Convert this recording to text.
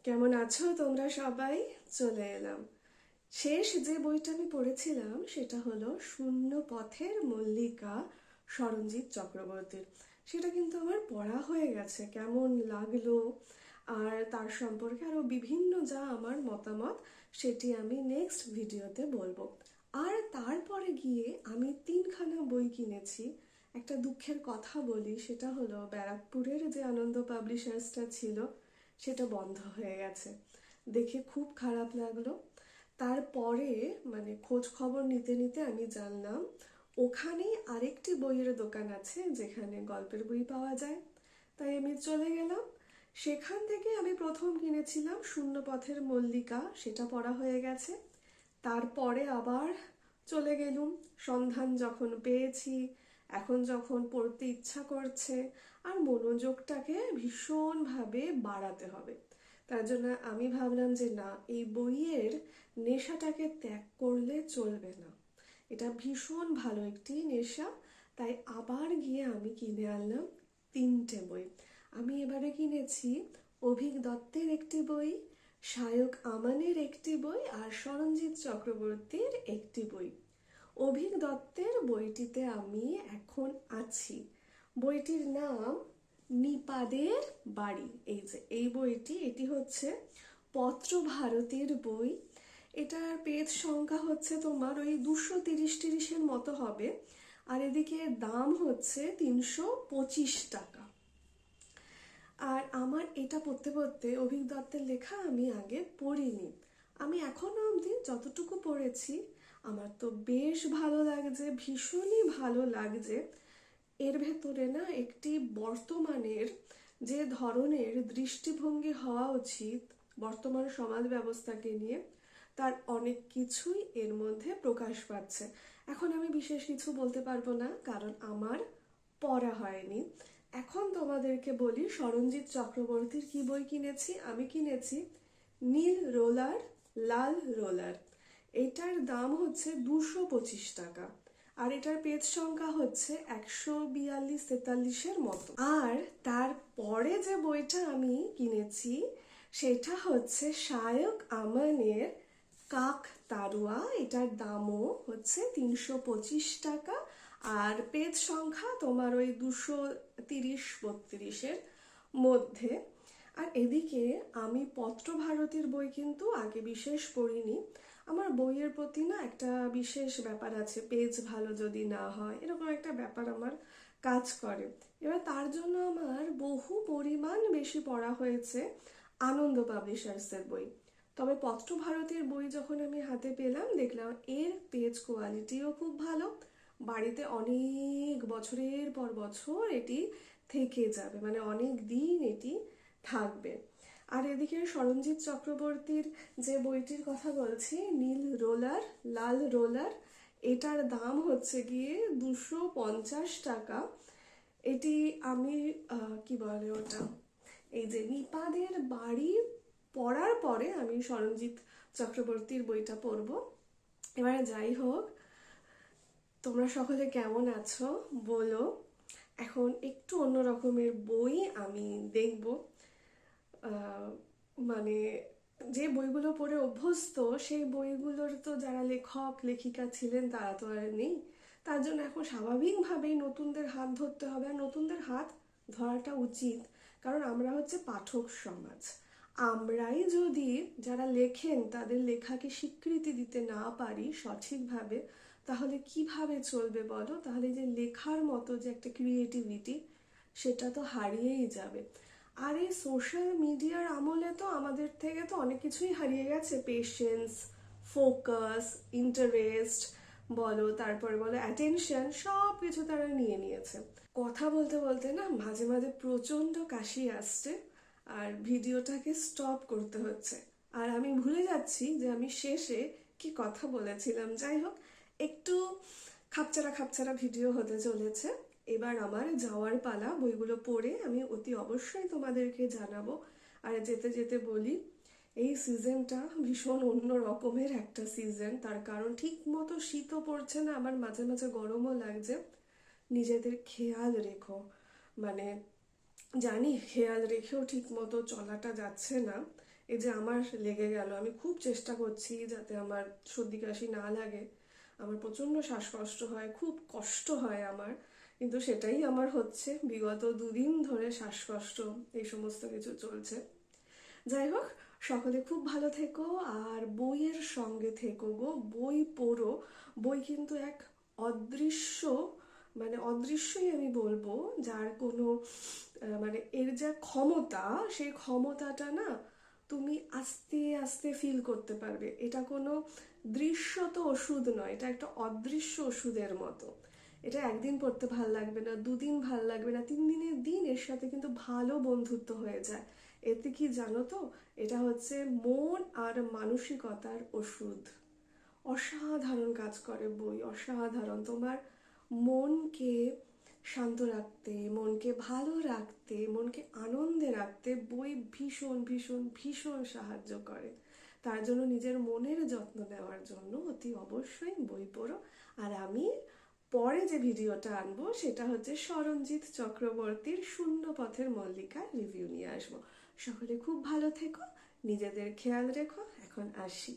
কেমন আছো তোমরা সবাই? চলে এলাম। শেষ যে বইটা আমি পড়েছিলাম সেটা হলো শূন্য পথের মল্লিকা, স্মরণজিৎ চক্রবর্তীর। সেটা কিন্তু আমার পড়া হয়ে গেছে। কেমন লাগলো আর তার সম্পর্কে আরো বিভিন্ন যা আমার মতামত সেটি আমি নেক্সট ভিডিওতে বলবো। আর তারপরে গিয়ে আমি তিনখানা বই কিনেছি। একটা দুঃখের কথা বলি, সেটা হলো ব্যারাকপুরের যে আনন্দ পাবলিশার্সটা ছিল সেটা বন্ধ হয়ে গেছে। দেখে খুব খারাপ লাগলো। তারপরে মানে খোঁজ খবর নিতে নিতে আমি জানলাম ওখানেই আরেকটি বইয়ের দোকান আছে যেখানে গল্পের বই পাওয়া যায়। তাই আমি চলে গেলাম। সেখান থেকে আমি প্রথম কিনেছিলাম শূন্য পথের মল্লিকা, সেটা পড়া হয়ে গেছে। তারপরে আবার চলে গেলুম, সন্ধান যখন পেয়েছি, এখন যখন পড়তে ইচ্ছা করছে আর মনোযোগটাকে ভীষণভাবে বাড়াতে হবে, তার জন্য আমি ভাবলাম যে না, এই বইয়ের নেশাটাকে ত্যাগ করলে চলবে না। এটা ভীষণ ভালো একটি নেশা। তাই আবার গিয়ে আমি কিনে আনলাম তিনটে বই। আমি এবারে কিনেছি অভীক দত্তের একটি বই, শায়ক আমানের একটি বই আর স্মরণজিৎ চক্রবর্তীর একটি বই। অভীক দত্তের বইটিতে আমি এখন আছি। বইটির নাম নিপাদের বাড়ি। এই যে এই বইটি, এটি হচ্ছে পত্রভারতীর বই। এটার পেজ সংখ্যা হচ্ছে তোমার ওই 230-30 মতো হবে। আর এদিকে দাম হচ্ছে 325 টাকা। আর আমার এটা পড়তে পড়তে অভীক দত্তের লেখা আমি আগে পড়িনি। আমি এখনো অবধি যতটুকু পড়েছি আমার তো বেশ ভালো লাগছে, ভীষণই ভালো লাগছে। এর ভেতরে না একটি বর্তমানের যে ধরনের দৃষ্টিভঙ্গি হওয়া উচিত বর্তমান সমাজ ব্যবস্থাকে নিয়ে, তার অনেক কিছুই এর মধ্যে প্রকাশ পাচ্ছে। এখন আমি বিশেষ কিছু বলতে পারবো না কারণ আমার পড়া হয়নি। এখন তোমাদেরকে বলি স্মরণজিৎ চক্রবর্তীর কি বই কিনেছি। আমি কিনেছি নীল রোলার, লাল রোলার। এটার দাম হচ্ছে 225 টাকা। আর এটার পেজ সংখ্যা হচ্ছে 142-43 মতো। আর তারপরে যে বইটা আমি কিনেছি সেটা হচ্ছে শায়ক আমানের কাক তারুয়া। এটার দামও হচ্ছে 325 টাকা। আর পেজ সংখ্যা তোমার ওই 230-32 মধ্যে। আর এদিকে আমি পত্রভারতীর বই কিন্তু আগে বিশেষ পড়িনি। আমার বইয়ের প্রতি না একটা বিশেষ ব্যাপার আছে, পেজ ভালো যদি না হয় এরকম একটা ব্যাপার আমার কাজ করে। এবার তার জন্য আমার বহু পরিমাণ বেশি পড়া হয়েছে আনন্দ পাবলিশার্সের বই। তবে পত্রভারতীর বই যখন আমি হাতে পেলাম দেখলাম এর পেজ কোয়ালিটিও খুব ভালো। বাড়িতে অনেক বছরের পর বছর এটি থেকে যাবে, মানে অনেক দিন এটি থাকবে। আর এদিকে স্মরণজিৎ চক্রবর্তীর যে বইটির কথা বলছি, নীল রোলার, লাল রোলার, এটার দাম হচ্ছে গিয়ে 250 টাকা। এটি আমি কি বলে ওটা, এই যে নিপাদের বাড়ি পড়ার পরে আমি স্মরণজিৎ চক্রবর্তীর বইটা পড়বো। এবারে যাই হোক, তোমরা সকলে কেমন আছো বলো। এখন একটু অন্য রকমের বই আমি দেখব। মানে যে বইগুলো পড়ে অভ্যস্ত সেই বইগুলোর তো যারা লেখক লেখিকা ছিলেন তারা তো আর নেই। তার জন্য এখন স্বাভাবিকভাবেই নতুনদের হাত ধরতে হবে। আর নতুনদের হাত ধরাটা উচিত, কারণ আমরা হচ্ছে পাঠক সমাজ। আমরাই যদি যারা লেখেন তাদের লেখাকে স্বীকৃতি দিতে না পারি সঠিকভাবে, তাহলে কিভাবে চলবে বলো? তাহলে যে লেখার মতো যে একটা ক্রিয়েটিভিটি সেটা তো হারিয়েই যাবে। আর এই সোশ্যাল মিডিয়ার আমলে তো আমাদের থেকে তো অনেক কিছুই হারিয়ে গেছে। পেশেন্স, ফোকাস, ইন্টারেস্ট বলো, তারপরে বলো অ্যাটেনশন, সব কিছু তারা নিয়ে নিয়েছে। কথা বলতে বলতে না মাঝে মাঝে প্রচণ্ড কাশি আসছে আর ভিডিওটাকে স্টপ করতে হচ্ছে। আর আমি ভুলে যাচ্ছি যে আমি শেষে কি কথা বলেছিলাম। যাই হোক, একটু খাপচারা খাপচারা ভিডিও হতে চলেছে। এবার আমার যাওয়ার পালা। বইগুলো পড়ে আমি অতি অবশ্যই তোমাদেরকে জানাবো। আর যেতে যেতে বলি, এই সিজনটা ভীষণ অন্য রকমের একটা সিজন। তার কারণ ঠিক মতো শীতও পড়ছে না, আবার মাঝে মাঝে গরমও লাগছে। নিজেদের খেয়াল রেখো। মানে জানি খেয়াল রেখেও ঠিক মতো চলাটা যাচ্ছে না। এই যে আমার লেগে গেল, আমি খুব চেষ্টা করছি যাতে আমার সর্দি কাশি না লাগে। আমার প্রচণ্ড শ্বাসকষ্ট হয়, খুব কষ্ট হয় আমার, কিন্তু সেটাই আমার হচ্ছে। বিগত 2 দিন ধরে শ্বাসকষ্ট, এই সমস্ত কিছু চলছে। যাই হোক, সকলে খুব ভালো থেকো আর বইয়ের সঙ্গে থেকো গো, বই পড়ো। বই কিন্তু এক অদৃশ্য, মানে অদৃশ্যই আমি বলবো, যার কোনো মানে এর যা ক্ষমতা, সেই ক্ষমতাটা না তুমি আস্তে আস্তে ফিল করতে পারবে। এটা কোনো দৃশ্যত ওষুধ নয়, এটা একটা অদৃশ্য ওষুধের মতো। এটা একদিন পড়তে ভাল লাগবে না, 2 দিন ভাল লাগবে না, 3 দিনের দিন এর সাথে কিন্তু ভালো বন্ধুত্ব হয়ে যায়। এতে কি জানো তো, এটা হচ্ছে মন আর মানসিকতার ওষুধ। অসাধারণ কাজ করে বই, অসাধারণ। তোমার মনকে শান্ত রাখতে, মনকে ভালো রাখতে, মনকে আনন্দে রাখতে বই ভীষণ ভীষণ ভীষণ সাহায্য করে। তার জন্য নিজের মনের যত্ন নেওয়ার জন্য অতি অবশ্যই বই পড়ো। আর আমি পরে যে ভিডিওটা আনবো সেটা হচ্ছে স্মরণজিৎ চক্রবর্তীর শূন্য পথের মল্লিকার রিভিউ নিয়ে আসবো। সকলে খুব ভালো থেকো, নিজেদের খেয়াল রেখো। এখন আসি।